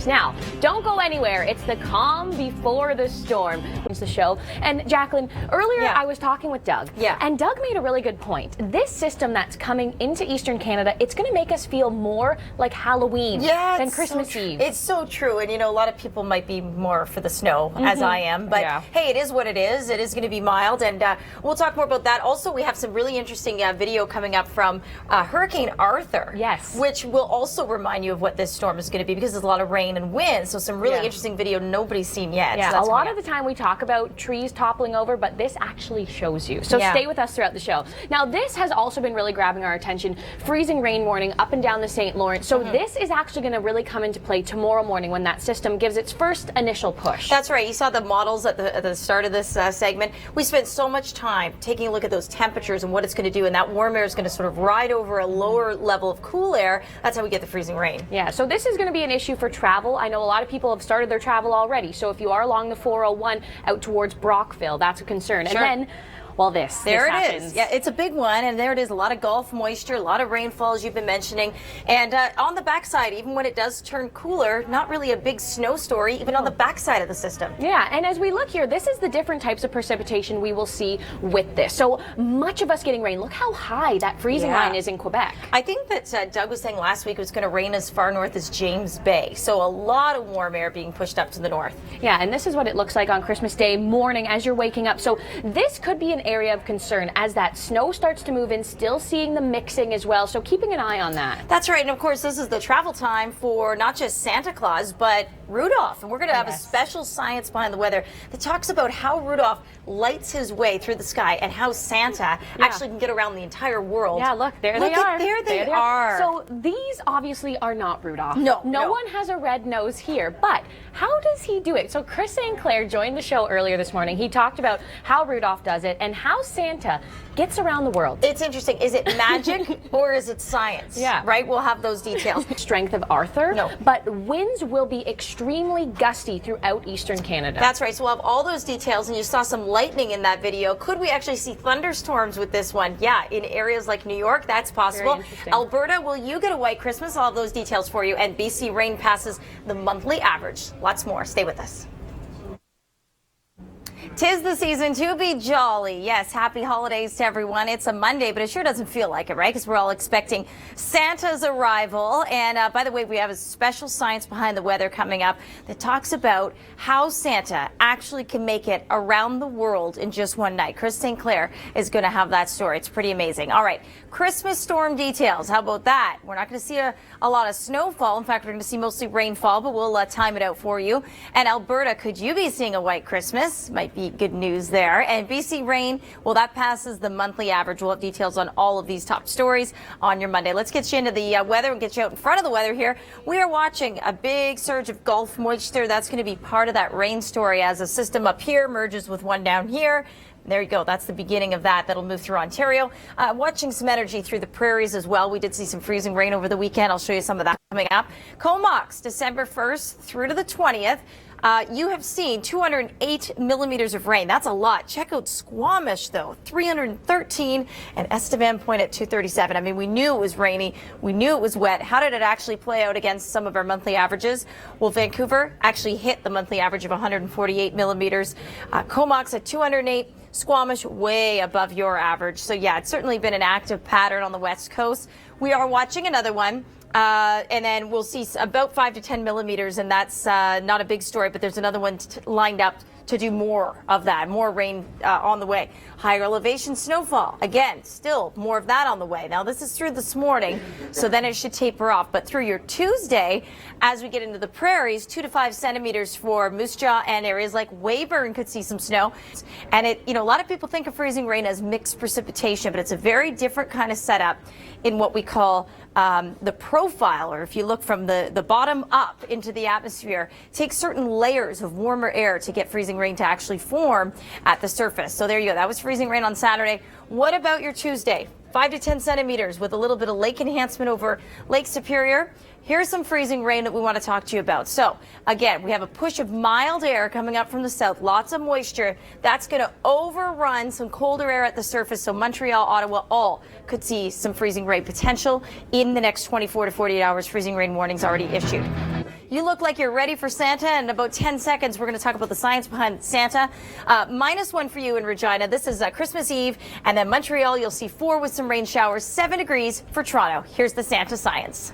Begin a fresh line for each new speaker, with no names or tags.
Now, don't go anywhere. It's the calm before the storm. It's the show. And Jaclyn, earlier I was talking with Doug. And Doug made a really good point. This system that's coming into Eastern Canada, it's going to make us feel more like Halloween than Christmas Eve.
It's so true. And, you know, a lot of people might be more for the snow, as I am. But, hey, it is what it is. It is going to be mild. And we'll talk more about that. Also, we have some really interesting video coming up from Hurricane Arthur. Which will also remind you of what this storm is going to be, because there's a lot of rain and wind, so some really interesting video nobody's seen yet.
So a lot of the time we talk about trees toppling over, but this actually shows you. So stay with us throughout the show. Now, this has also been really grabbing our attention. Freezing rain warning up and down the St. Lawrence. So this is actually going to really come into play tomorrow morning when that system gives its first initial push.
That's right. You saw the models at the start of this segment. We spent so much time taking a look at those temperatures and what it's going to do, and that warm air is going to sort of ride over a lower level of cool air. That's how we get the freezing rain.
So this is going to be an issue for travel. I know a lot of people have started their travel already. So if you are along the 401 out towards Brockville, that's a concern. And then, well, there it is.
Yeah, it's a big one, and there it is. A lot of Gulf moisture, a lot of rainfall, as you've been mentioning. And on the backside, even when it does turn cooler, not really a big snow story, even on the backside of the system.
And as we look here, this is the different types of precipitation we will see with this. So much of us getting rain. Look how high that freezing line is in Quebec.
I think that Doug was saying last week it was going to rain as far north as James Bay. So a lot of warm air being pushed up to the north.
And this is what it looks like on Christmas Day morning as you're waking up. So this could be an area of concern as that snow starts to move in, still seeing the mixing as well. So keeping an eye on that.
That's right. And of course, this is the travel time for not just Santa Claus, but Rudolph. And we're going to have a special science behind the weather that talks about how Rudolph lights his way through the sky and how Santa actually can get around the entire world.
Look, there they are.
There they are.
So these obviously are not Rudolph.
No
one has a red nose here, but how does he do it? So Chris St. Clair joined the show earlier this morning. He talked about how Rudolph does it and how Santa gets around the world.
It's interesting. Is it magic or is it science? Right? We'll have those details.
Strength of Arthur. But winds will be extremely gusty throughout Eastern Canada.
That's right. So we'll have all those details, and you saw some lightning in that video. Could we actually see thunderstorms with this one? In areas like New York, that's possible. Alberta, will you get a white Christmas? I'll have those details for you. And BC rain passes the monthly average. Lots more. Stay with us. 'Tis the season to be jolly. Yes, happy holidays to everyone. It's a Monday, but it sure doesn't feel like it, right? Because we're all expecting Santa's arrival. And by the way, we have a special science behind the weather coming up that talks about how Santa actually can make it around the world in just one night. Chris St. Clair is going to have that story. It's pretty amazing. All right, Christmas storm details. How about that? We're not going to see a lot of snowfall. In fact, we're going to see mostly rainfall, but we'll time it out for you. And Alberta, could you be seeing a white Christmas? Might be good news there. And BC rain, well, that passes the monthly average. We'll have details on all of these top stories on your Monday. Let's get you into the weather and get you out in front of the weather here. We are watching a big surge of Gulf moisture. That's going to be part of that rain story as a system up here merges with one down here. There you go. That's the beginning of that. That'll move through Ontario. Watching some energy through the prairies as well. We did see some freezing rain over the weekend. I'll show you some of that coming up. Comox, December 1st through to the 20th. You have seen 208 millimeters of rain. That's a lot. Check out Squamish, though, 313, and Estevan Point at 237. I mean, we knew it was rainy. We knew it was wet. How did it actually play out against some of our monthly averages? Well, Vancouver actually hit the monthly average of 148 millimeters. Comox at 208. Squamish way above your average. So, yeah, it's certainly been an active pattern on the West Coast. We are watching another one. And then we'll see about 5 to 10 millimeters, and that's not a big story, but there's another one lined up to do more of that, more rain on the way. Higher elevation snowfall, again, still more of that on the way. Now, this is through this morning, so then it should taper off. But through your Tuesday, as we get into the prairies, 2 to 5 centimeters for Moose Jaw, and areas like Weyburn could see some snow. And a lot of people think of freezing rain as mixed precipitation, but it's a very different kind of setup in what we call the profile, or if you look from the bottom up into the atmosphere, takes certain layers of warmer air to get freezing rain to actually form at the surface. So there you go. That was freezing rain on Saturday. What about your Tuesday? 5 to 10 centimeters with a little bit of lake enhancement over Lake Superior. Here's some freezing rain that we want to talk to you about. So again, we have a push of mild air coming up from the south, lots of moisture. That's going to overrun some colder air at the surface. So Montreal, Ottawa, all could see some freezing rain potential in the next 24 to 48 hours. Freezing rain warnings already issued. You look like you're ready for Santa. In about 10 seconds, we're going to talk about the science behind Santa. -1 for you in Regina. This is Christmas Eve. And then Montreal, you'll see 4 with some rain showers, 7 degrees for Toronto. Here's the Santa science.